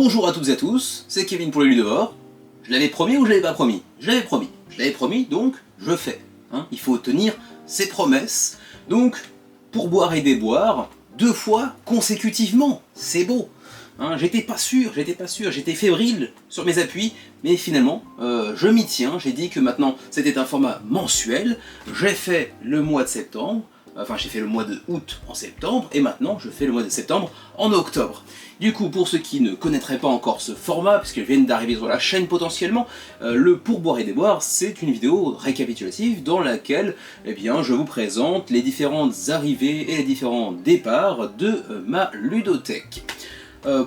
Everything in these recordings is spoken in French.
Bonjour à toutes et à tous, c'est Kevin pour les Ludovores. Je l'avais promis ou je l'avais pas promis? Je l'avais promis. Je l'avais promis, donc je fais. Il faut tenir ses promesses. Donc, pour boire et déboire, 2 fois consécutivement. C'est beau. J'étais pas sûr, j'étais fébrile sur mes appuis, mais finalement, je m'y tiens. J'ai dit que maintenant, c'était un format mensuel. J'ai fait le mois de septembre. Enfin, j'ai fait le mois de août en septembre, et maintenant je fais le mois de septembre en octobre. Du coup, pour ceux qui ne connaîtraient pas encore ce format, puisqu'ils viennent d'arriver sur la chaîne potentiellement, le Pourboire et Déboire, c'est une vidéo récapitulative dans laquelle je vous présente les différentes arrivées et les différents départs de ma ludothèque.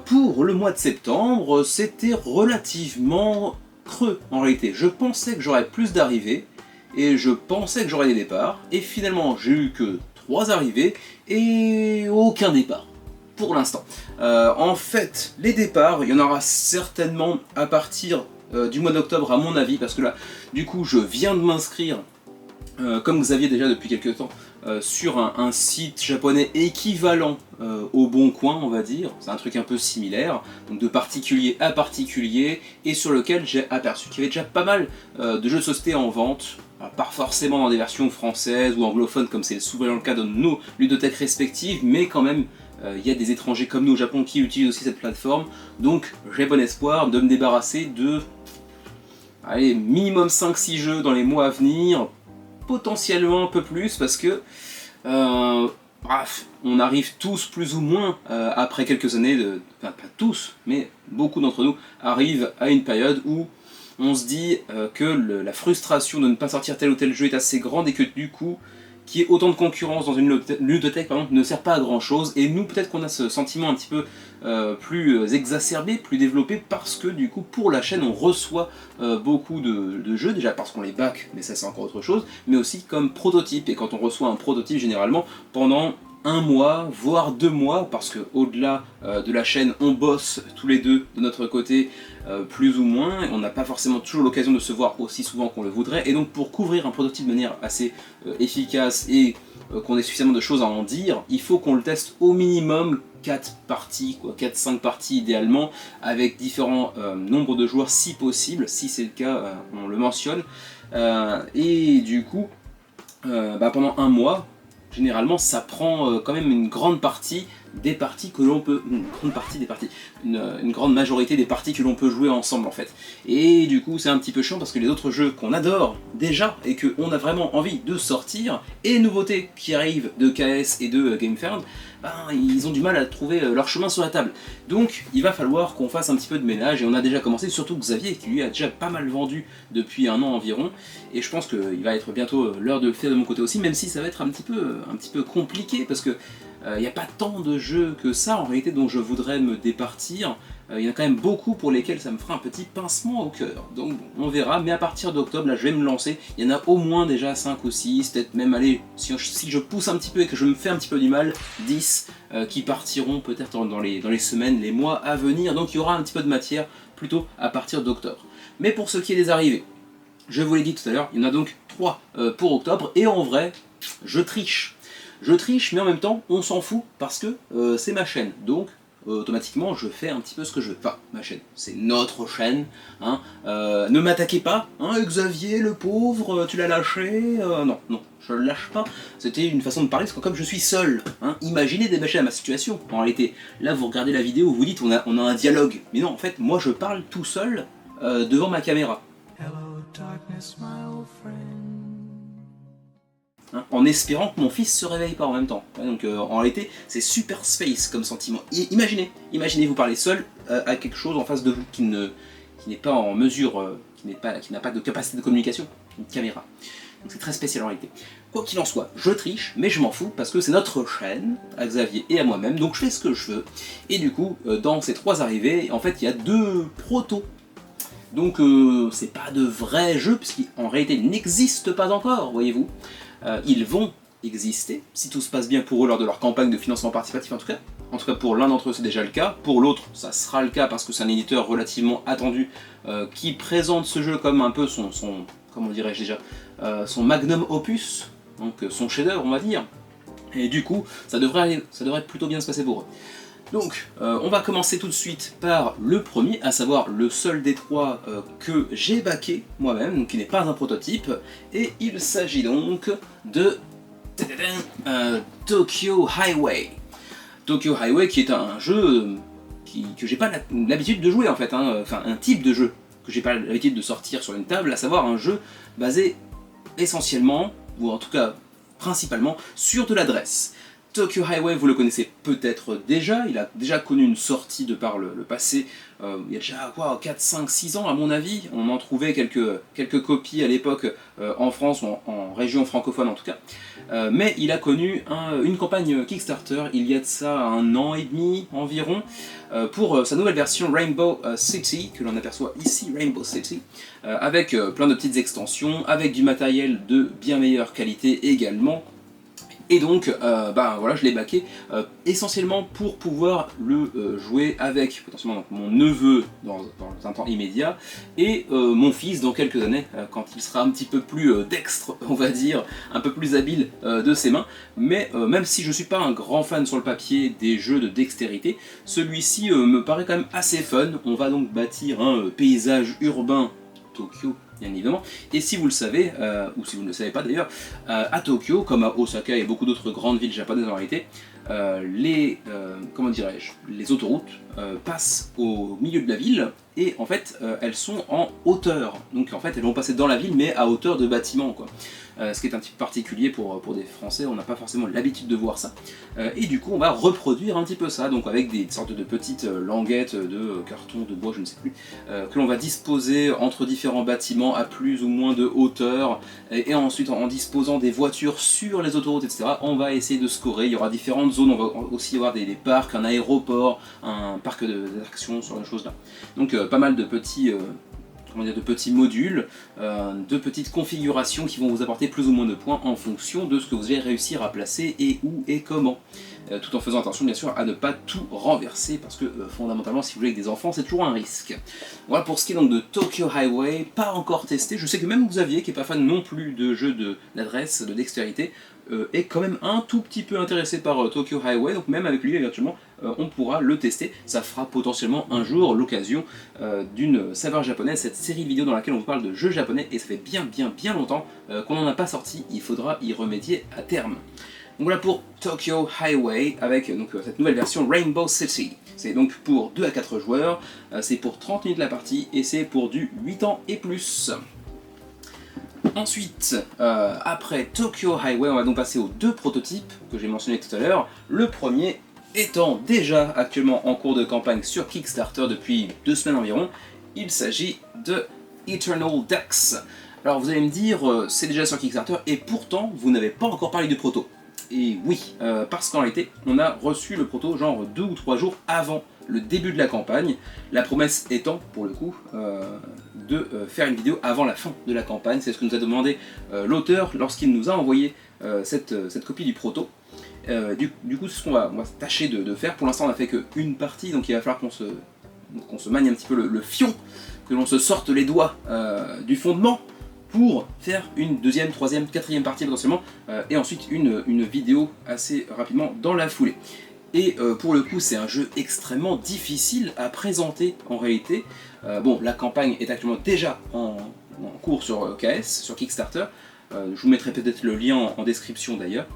Pour le mois de septembre, c'était relativement creux en réalité. Je pensais que j'aurais plus d'arrivées, et je pensais que j'aurais des départs, et finalement j'ai eu que 3 arrivées et aucun départ, pour l'instant. En fait, les départs, il y en aura certainement à partir du mois d'octobre à mon avis, parce que là, du coup, je viens de m'inscrire, comme Xavier déjà depuis quelques temps, sur un site japonais équivalent au Bon Coin, on va dire. C'est un truc un peu similaire, donc de particulier à particulier, et sur lequel j'ai aperçu qu'il y avait déjà pas mal de jeux de société en vente. Pas forcément dans des versions françaises ou anglophones comme c'est souvent le cas de nos ludothèques respectives, mais quand même il y a des étrangers comme nous au Japon qui utilisent aussi cette plateforme, donc j'ai bon espoir de me débarrasser de minimum 5-6 jeux dans les mois à venir, potentiellement un peu plus, parce que on arrive tous plus ou moins après quelques années, enfin pas tous, mais beaucoup d'entre nous arrivent à une période où on se dit que la frustration de ne pas sortir tel ou tel jeu est assez grande et que du coup, qu'il y ait autant de concurrence dans une ludothèque par exemple, ne sert pas à grand chose. Et nous, peut-être qu'on a ce sentiment un petit peu plus exacerbé, plus développé, parce que du coup, pour la chaîne, on reçoit beaucoup de jeux, déjà parce qu'on les back, mais ça c'est encore autre chose, mais aussi comme prototype. Et quand on reçoit un prototype, généralement, pendant 1 mois, voire 2 mois, parce que au-delà de la chaîne, on bosse tous les deux de notre côté, plus ou moins, et on n'a pas forcément toujours l'occasion de se voir aussi souvent qu'on le voudrait, et donc pour couvrir un prototype de manière assez efficace et qu'on ait suffisamment de choses à en dire, il faut qu'on le teste au minimum 4 parties, 4-5 parties idéalement, avec différents nombres de joueurs si possible, si c'est le cas, on le mentionne, et du coup, pendant 1 mois, généralement ça prend quand même une grande partie des parties que l'on peut... Une grande majorité des parties que l'on peut jouer ensemble en fait. Et du coup c'est un petit peu chiant parce que les autres jeux qu'on adore déjà et qu'on a vraiment envie de sortir, et les nouveautés qui arrivent de KS et de Gamefaird, ils ont du mal à trouver leur chemin sur la table. Donc il va falloir qu'on fasse un petit peu de ménage, et on a déjà commencé, surtout Xavier qui lui a déjà pas mal vendu depuis 1 an environ, et je pense qu'il va être bientôt l'heure de le faire de mon côté aussi, même si ça va être un petit peu compliqué parce que il n'y a pas tant de jeux que ça en réalité dont je voudrais me départir. Il y en a quand même beaucoup pour lesquels ça me fera un petit pincement au cœur. Donc bon, on verra, mais à partir d'octobre, là je vais me lancer. Il y en a au moins déjà 5 ou 6, peut-être même, allez, si je pousse un petit peu et que je me fais un petit peu du mal, 10 qui partiront peut-être dans les semaines, les mois à venir. Donc il y aura un petit peu de matière plutôt à partir d'octobre. Mais pour ce qui est des arrivées, je vous l'ai dit tout à l'heure, il y en a donc 3 pour octobre, et en vrai, je triche. Je triche, mais en même temps, on s'en fout parce que c'est ma chaîne. Donc, automatiquement, je fais un petit peu ce que je veux. Enfin, ma chaîne, c'est notre chaîne. Ne m'attaquez pas, Xavier, le pauvre, tu l'as lâché. Non, je le lâche pas. C'était une façon de parler, parce que comme je suis seul, imaginez des machins à ma situation. En réalité, là, vous regardez la vidéo, vous dites, on a un dialogue. Mais non, en fait, moi, je parle tout seul devant ma caméra. Hello, darkness, my old friend. En espérant que mon fils se réveille pas en même temps. Donc en réalité, c'est super space comme sentiment. Imaginez vous parler seul à quelque chose en face de vous qui n'est pas en mesure, qui n'a pas de capacité de communication, une caméra. Donc c'est très spécial en réalité. Quoi qu'il en soit, je triche, mais je m'en fous parce que c'est notre chaîne, à Xavier et à moi-même, donc je fais ce que je veux. Et du coup, dans ces 3 arrivées, en fait, il y a 2 protos. Donc c'est pas de vrais jeux, puisqu'en réalité ils n'existent pas encore, voyez-vous. Ils vont exister, si tout se passe bien pour eux lors de leur campagne de financement participatif en tout cas. En tout cas pour l'un d'entre eux c'est déjà le cas, pour l'autre ça sera le cas parce que c'est un éditeur relativement attendu qui présente ce jeu comme un peu comment dirais-je déjà, son magnum opus, donc son chef-d'œuvre on va dire. Et du coup ça devrait plutôt bien se passer pour eux. Donc, on va commencer tout de suite par le premier, à savoir le seul des trois que j'ai backé moi-même, donc qui n'est pas un prototype, et il s'agit donc de Tokyo Highway. Tokyo Highway qui est un jeu que j'ai pas l'habitude de jouer en fait, hein. Enfin un type de jeu que j'ai pas l'habitude de sortir sur une table, à savoir un jeu basé essentiellement, ou en tout cas principalement, sur de l'adresse. Tokyo Highway, vous le connaissez peut-être déjà, il a déjà connu une sortie de par le passé, il y a déjà quoi, 4, 5, 6 ans à mon avis, on en trouvait quelques copies à l'époque en France, ou en région francophone en tout cas, mais il a connu une campagne Kickstarter il y a de ça 1 an et demi environ, pour sa nouvelle version Rainbow City, que l'on aperçoit ici, Rainbow City, avec plein de petites extensions, avec du matériel de bien meilleure qualité également. Et donc, voilà, je l'ai backé essentiellement pour pouvoir le jouer avec potentiellement donc, mon neveu dans un temps immédiat et mon fils dans quelques années, quand il sera un petit peu plus dextre, on va dire, un peu plus habile de ses mains. Mais même si je ne suis pas un grand fan sur le papier des jeux de dextérité, celui-ci me paraît quand même assez fun. On va donc bâtir un paysage urbain Tokyo, bien évidemment, et si vous le savez, ou si vous ne le savez pas d'ailleurs, à Tokyo, comme à Osaka et beaucoup d'autres grandes villes japonaises en réalité, comment dirais-je, les autoroutes passent au milieu de la ville, et en fait elles sont en hauteur, donc en fait elles vont passer dans la ville mais à hauteur de bâtiments quoi. Ce qui est un petit peu particulier pour des Français, on n'a pas forcément l'habitude de voir ça, et du coup on va reproduire un petit peu ça, donc avec des sortes de petites languettes de carton, de bois, je ne sais plus, que l'on va disposer entre différents bâtiments à plus ou moins de hauteur, et ensuite en disposant des voitures sur les autoroutes, etc., on va essayer de scorer. Il y aura différentes zones, on va aussi avoir des parcs, un aéroport, un parc d'attractions, sur les choses là. Donc pas mal de petits... de petits modules, de petites configurations qui vont vous apporter plus ou moins de points en fonction de ce que vous allez réussir à placer et où et comment. Tout en faisant attention bien sûr à ne pas tout renverser parce que fondamentalement si vous jouez avec des enfants c'est toujours un risque. Voilà pour ce qui est donc de Tokyo Highway, pas encore testé. Je sais que même Xavier qui n'est pas fan non plus de jeux d'adresse, de dextérité, est quand même un tout petit peu intéressé par Tokyo Highway, donc même avec lui éventuellement on pourra le tester. Ça fera potentiellement un jour l'occasion d'une saveur japonaise, cette série de vidéos dans laquelle on vous parle de jeux japonais, et ça fait bien longtemps qu'on n'en a pas sorti, il faudra y remédier à terme. Donc voilà pour Tokyo Highway avec donc, cette nouvelle version Rainbow City. C'est donc pour 2 à 4 joueurs, c'est pour 30 minutes la partie et c'est pour du 8 ans et plus. Ensuite, après Tokyo Highway, on va donc passer aux 2 prototypes que j'ai mentionnés tout à l'heure. Le premier étant déjà actuellement en cours de campagne sur Kickstarter depuis 2 semaines environ, il s'agit de Eternal Dex. Alors vous allez me dire, c'est déjà sur Kickstarter et pourtant vous n'avez pas encore parlé du proto. Et oui, parce qu'en réalité, on a reçu le proto genre 2 ou 3 jours avant le début de la campagne, la promesse étant, pour le coup, de faire une vidéo avant la fin de la campagne. C'est ce que nous a demandé l'auteur lorsqu'il nous a envoyé cette copie du proto. Du coup, c'est ce qu'on va tâcher de faire. Pour l'instant, on n'a fait qu'une partie, donc il va falloir qu'on se manie un petit peu le fion, que l'on se sorte les doigts du fondement, pour faire une deuxième, troisième, quatrième partie potentiellement, et ensuite une vidéo assez rapidement dans la foulée. Et pour le coup c'est un jeu extrêmement difficile à présenter en réalité. Bon, la campagne est actuellement déjà en cours sur KS, sur Kickstarter, je vous mettrai peut-être le lien en description d'ailleurs.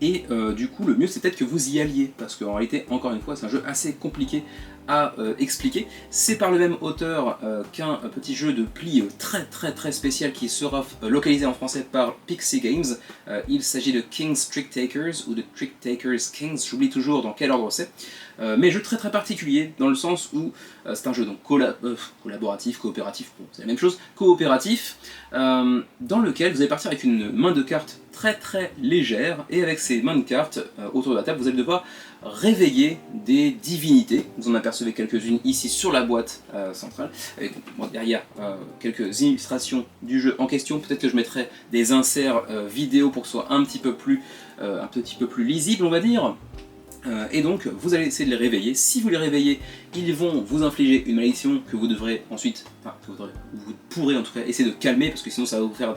Et du coup le mieux c'est peut-être que vous y alliez, parce qu'en réalité encore une fois c'est un jeu assez compliqué à expliquer. C'est par le même auteur qu'un petit jeu de pli très spécial qui sera localisé en français par Pixie Games. Il s'agit de King's Trick Takers ou de Trick Takers Kings, j'oublie toujours dans quel ordre c'est. Mais jeu très particulier dans le sens où c'est un jeu donc collaboratif, coopératif, bon, c'est la même chose, coopératif, dans lequel vous allez partir avec une main de cartes très légère, et avec ces mains de cartes autour de la table vous allez devoir réveiller des divinités. Vous en apercevez quelques-unes ici sur la boîte centrale, avec derrière quelques illustrations du jeu en question. Peut-être que je mettrai des inserts vidéo pour que ce soit un petit peu plus lisible on va dire. Et donc vous allez essayer de les réveiller. Si vous les réveillez, ils vont vous infliger une malédiction que vous devrez ensuite, enfin vous pourrez en tout cas essayer de calmer, parce que sinon ça va vous faire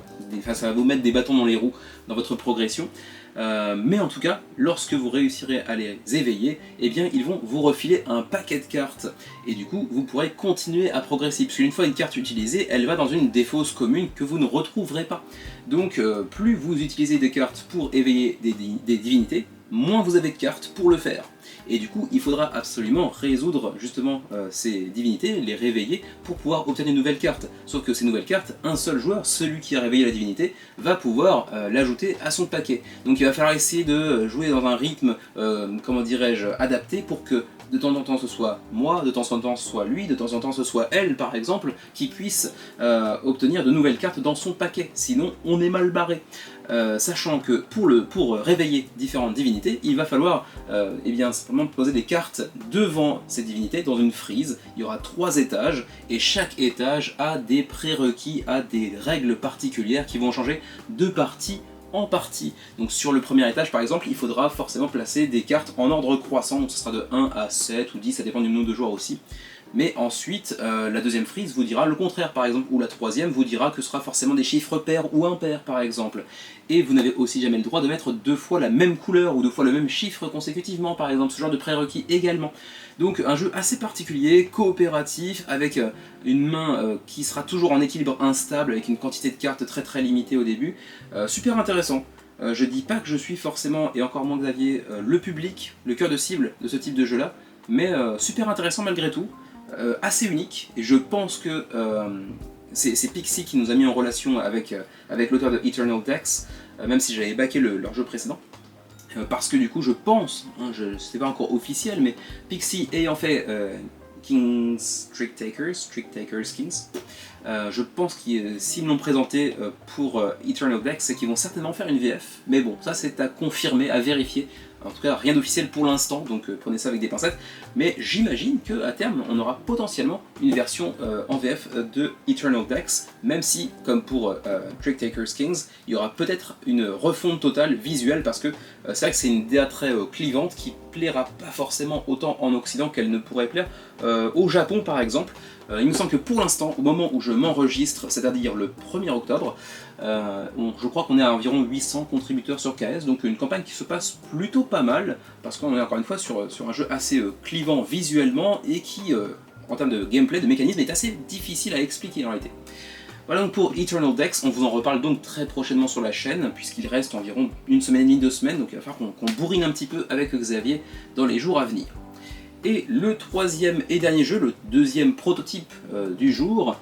ça va vous mettre des bâtons dans les roues dans votre progression. Mais en tout cas, lorsque vous réussirez à les éveiller, eh bien ils vont vous refiler un paquet de cartes. Et du coup, vous pourrez continuer à progresser, puisque une fois une carte utilisée, elle va dans une défausse commune que vous ne retrouverez pas. Donc plus vous utilisez des cartes pour éveiller des divinités, moins vous avez de cartes pour le faire. Et du coup, il faudra absolument résoudre justement ces divinités, les réveiller pour pouvoir obtenir une nouvelle carte. Sauf que ces nouvelles cartes, un seul joueur, celui qui a réveillé la divinité, va pouvoir l'ajouter à son paquet. Donc il va falloir essayer de jouer dans un rythme, comment dirais-je, adapté pour que de temps en temps ce soit moi, de temps en temps ce soit lui, de temps en temps ce soit elle par exemple, qui puisse obtenir de nouvelles cartes dans son paquet. Sinon, on est mal barré. Sachant que pour réveiller différentes divinités, il va falloir eh bien, simplement poser des cartes devant ces divinités dans une frise. Il y aura 3 étages et chaque étage a des prérequis, a des règles particulières qui vont changer de partie en partie. Donc sur le premier étage par exemple, il faudra forcément placer des cartes en ordre croissant, donc ce sera de 1 à 7 ou 10, ça dépend du nombre de joueurs aussi. Mais ensuite, la deuxième frise vous dira le contraire par exemple, ou la troisième vous dira que ce sera forcément des chiffres pairs ou impairs par exemple. Et vous n'avez aussi jamais le droit de mettre 2 fois la même couleur ou 2 fois le même chiffre consécutivement par exemple, ce genre de prérequis également. Donc un jeu assez particulier, coopératif, avec une main qui sera toujours en équilibre instable, avec une quantité de cartes très très limitée au début. Super intéressant. Je dis pas que je suis forcément, et encore moins Xavier, le public, le cœur de cible de ce type de jeu là, mais super intéressant malgré tout. Assez unique, et je pense que c'est Pixie qui nous a mis en relation avec l'auteur de Eternal Dex, même si j'avais backé leur jeu précédent, parce que du coup je pense, hein, c'est pas encore officiel, mais Pixie ayant fait King's Trick Takers Kings, je pense qu'ils s'ils l'ont présenté pour Eternal Dex, c'est qu'ils vont certainement faire une VF, mais bon, ça c'est à confirmer, à vérifier. En tout cas, rien d'officiel pour l'instant, donc prenez ça avec des pincettes. Mais j'imagine qu'à terme, on aura potentiellement une version en VF de Eternal Dex, même si, comme pour Trick Takers Kings, il y aura peut-être une refonte totale visuelle, parce que c'est vrai que c'est une DA très clivante qui plaira pas forcément autant en Occident qu'elle ne pourrait plaire au Japon par exemple. Il me semble que pour l'instant, au moment où je m'enregistre, c'est-à-dire le 1er octobre, je crois qu'on est à environ 800 contributeurs sur KS, donc une campagne qui se passe plutôt pas mal, parce qu'on est encore une fois sur un jeu assez clivant visuellement, et qui, en termes de gameplay, de mécanisme, est assez difficile à expliquer en réalité. Voilà donc pour Eternal Dex, on vous en reparle donc très prochainement sur la chaîne, puisqu'il reste environ 1 semaine et demie, 2 semaines, donc il va falloir qu'on bourrine un petit peu avec Xavier dans les jours à venir. Et le troisième et dernier jeu, le deuxième prototype du jour,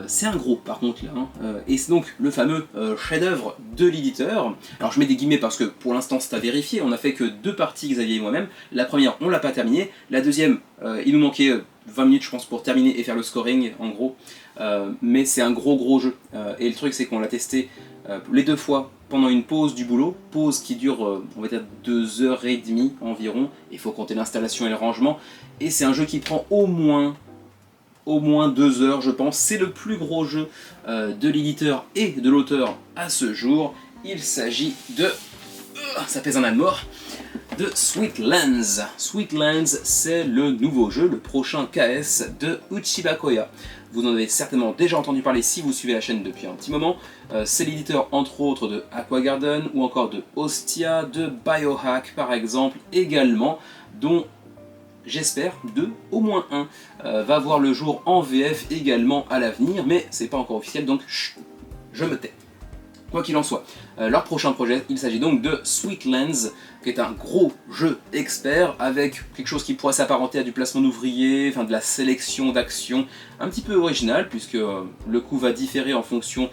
c'est un gros par contre là, hein, et c'est donc le fameux chef-d'œuvre de l'éditeur. Alors je mets des guillemets parce que pour l'instant c'est à vérifier, on a fait que 2 parties Xavier et moi-même. La première on l'a pas terminée, la deuxième il nous manquait 20 minutes je pense pour terminer et faire le scoring en gros, mais c'est un gros jeu, et le truc c'est qu'on l'a testé les 2 fois pendant une pause du boulot, pause qui dure on va dire 2h30 environ, il faut compter l'installation et le rangement, et c'est un jeu qui prend au moins 2 heures je pense. C'est le plus gros jeu de l'éditeur et de l'auteur à ce jour. Il s'agit de... ça pèse un âne mort, de Sweetlands. Sweetlands, c'est le nouveau jeu, le prochain KS de Uchiba Koya. Vous en avez certainement déjà entendu parler si vous suivez la chaîne depuis un petit moment. C'est l'éditeur entre autres de Aqua Garden ou encore de Ostia, de Biohack par exemple également, dont j'espère au moins un va voir le jour en VF également à l'avenir, mais c'est pas encore officiel donc chut, je me tais. Quoi qu'il en soit, leur prochain projet, il s'agit donc de Sweetlands, qui est un gros jeu expert avec quelque chose qui pourrait s'apparenter à du placement d'ouvriers, enfin de la sélection d'actions, un petit peu original puisque le coût va différer en fonction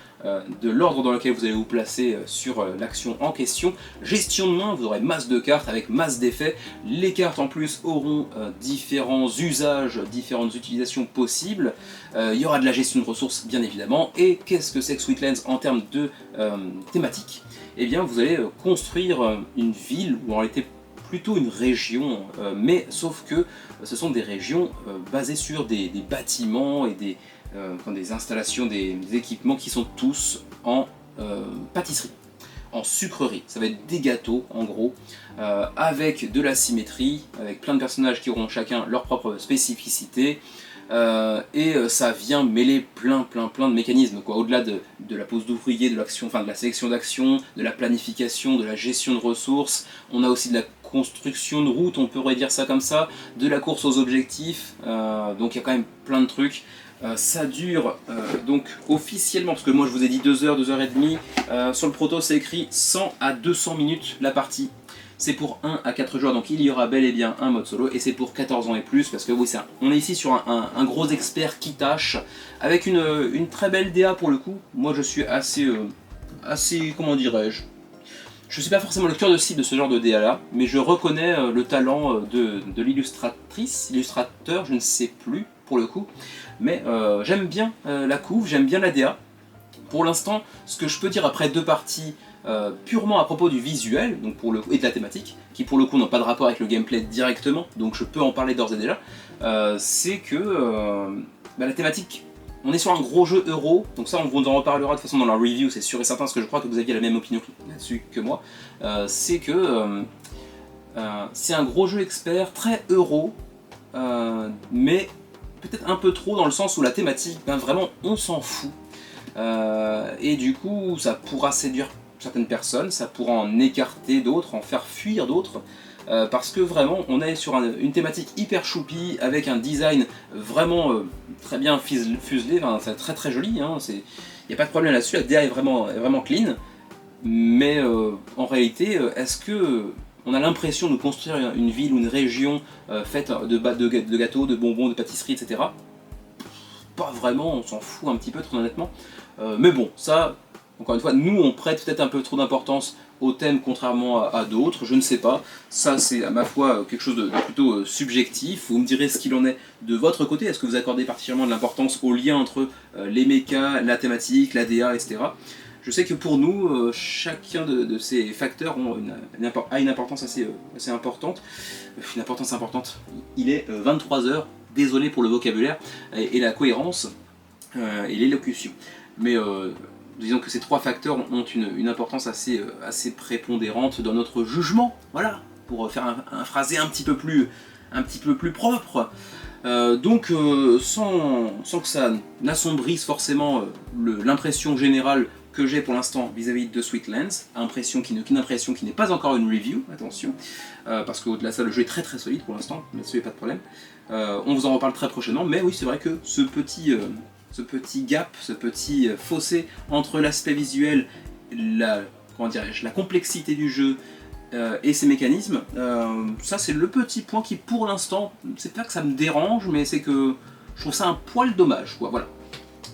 de l'ordre dans lequel vous allez vous placer sur l'action en question. Gestion de main, vous aurez masse de cartes avec masse d'effets. Les cartes en plus auront différents usages, différentes utilisations possibles. Il y aura de la gestion de ressources bien évidemment. Et qu'est-ce que c'est que Sweetlands en termes de thématique? Eh bien vous allez construire une ville, ou en réalité plutôt une région, mais sauf que ce sont des régions basées sur des bâtiments et des installations, des équipements qui sont tous en pâtisserie. en sucrerie. Ça va être des gâteaux en gros, avec de la symétrie, avec plein de personnages qui auront chacun leur propre spécificité. Ça vient mêler plein de mécanismes, quoi. Au-delà de la pose d'ouvrier, de l'action, enfin de la sélection d'actions, de la planification, de la gestion de ressources, on a aussi de la construction de route, on pourrait dire ça comme ça, de la course aux objectifs, donc il y a quand même plein de trucs. Ça dure donc officiellement, parce que moi je vous ai dit 2 heures, 2 heures et demie, sur le proto c'est écrit 100 à 200 minutes la partie. C'est pour 1 à 4 joueurs, donc il y aura bel et bien un mode solo, et c'est pour 14 ans et plus, parce que oui, on est ici sur un gros expert qui tâche, avec une très belle DA pour le coup. Moi je suis assez comment dirais-je, je suis pas forcément le cœur de cible de ce genre de DA là, mais je reconnais le talent de illustrateur, je ne sais plus pour le coup, mais j'aime bien la couve, j'aime bien la DA. Pour l'instant, ce que je peux dire après 2 parties, purement à propos du visuel donc pour le coup, et de la thématique, qui pour le coup n'ont pas de rapport avec le gameplay directement, donc je peux en parler d'ores et déjà, c'est que la thématique, on est sur un gros jeu euro, donc ça on vous en reparlera de toute façon dans la review, c'est sûr et certain, parce que je crois que vous aviez la même opinion là-dessus que moi, c'est que c'est un gros jeu expert, très euro, mais peut-être un peu trop dans le sens où la thématique, vraiment on s'en fout. Et du coup ça pourra séduire certaines personnes, ça pourra en écarter d'autres, en faire fuir d'autres, parce que vraiment on est sur une thématique hyper choupi, avec un design vraiment très bien fuselé, c'est très joli, hein, il n'y a pas de problème là-dessus, la DA est vraiment clean, mais en réalité, est-ce que on a l'impression de construire une ville ou une région faite de gâteaux, de bonbons, de pâtisseries, etc. Pas vraiment, on s'en fout un petit peu, très honnêtement. Mais bon, ça, encore une fois, nous on prête peut-être un peu trop d'importance au thème contrairement à d'autres, je ne sais pas. Ça c'est à ma foi quelque chose de plutôt subjectif, vous me direz ce qu'il en est de votre côté, est-ce que vous accordez particulierement de l'importance au lien entre les mechas, la thématique, la DA, etc. Je sais que pour nous, chacun de ces facteurs a une importance assez importante. Une importance importante. Il est 23 h, désolé pour le vocabulaire et la cohérence et l'élocution. Mais disons que ces 3 facteurs ont une importance assez prépondérante dans notre jugement, voilà, pour faire un phrasé un petit peu plus propre. Donc sans que ça n'assombrisse forcément l'impression générale que j'ai pour l'instant vis-à-vis de Sweetlands, une impression qui n'est pas encore une review, attention, parce qu'au-delà de ça le jeu est très solide pour l'instant, là-dessus il n'y a pas de problème. On vous en reparle très prochainement, mais oui c'est vrai que ce petit gap, ce petit fossé entre l'aspect visuel, la complexité du jeu et ses mécanismes, ça c'est le petit point qui pour l'instant, c'est pas que ça me dérange, mais c'est que je trouve ça un poil dommage, quoi, voilà.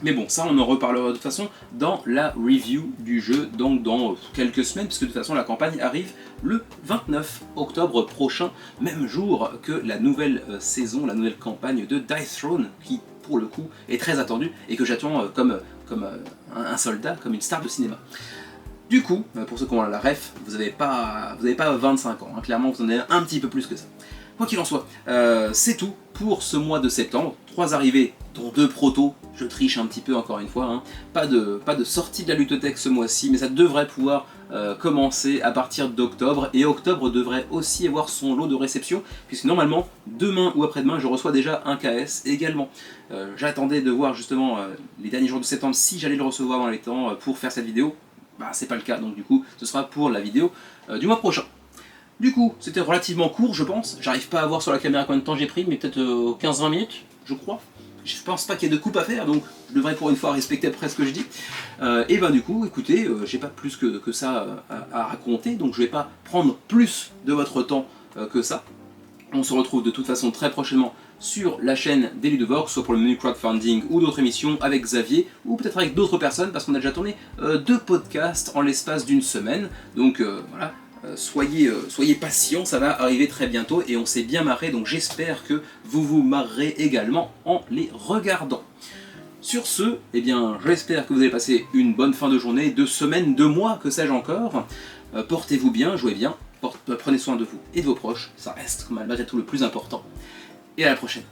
Mais bon, ça on en reparlera de toute façon dans la review du jeu, donc dans quelques semaines, puisque de toute façon la campagne arrive le 29 octobre prochain, même jour que la nouvelle saison, la nouvelle campagne de Dice Throne, qui pour le coup est très attendue et que j'attends comme un soldat, comme une star de cinéma. Du coup, pour ceux qui ont la ref, vous n'avez pas 25 ans, hein, clairement vous en avez un petit peu plus que ça. Quoi qu'il en soit, c'est tout pour ce mois de septembre. 3 arrivées, dont 2 protos, je triche un petit peu encore une fois, hein. Pas de sortie de la ludothèque ce mois-ci, mais ça devrait pouvoir commencer à partir d'octobre, et octobre devrait aussi avoir son lot de réception, puisque normalement, demain ou après-demain, je reçois déjà un KS également. J'attendais de voir justement les derniers jours de septembre si j'allais le recevoir dans les temps pour faire cette vidéo. Bah c'est pas le cas, donc du coup ce sera pour la vidéo du mois prochain. Du coup, c'était relativement court, je pense. J'arrive pas à voir sur la caméra combien de temps j'ai pris, mais peut-être 15-20 minutes, je crois. Je pense pas qu'il y ait de coupe à faire, donc je devrais pour une fois respecter après ce que je dis. Et ben du coup, écoutez, j'ai pas plus que ça à raconter, donc je vais pas prendre plus de votre temps que ça. On se retrouve de toute façon très prochainement sur la chaîne des Ludovores, soit pour le menu crowdfunding ou d'autres émissions avec Xavier, ou peut-être avec d'autres personnes, parce qu'on a déjà tourné 2 podcasts en l'espace d'une semaine. Donc voilà. Soyez patients, ça va arriver très bientôt et on s'est bien marré, donc j'espère que vous vous marrerez également en les regardant. Sur ce, eh bien, j'espère que vous allez passer une bonne fin de journée, de semaine, de mois, que sais-je encore. Portez-vous bien, jouez bien, prenez soin de vous et de vos proches, ça reste malgré tout le plus important. Et à la prochaine.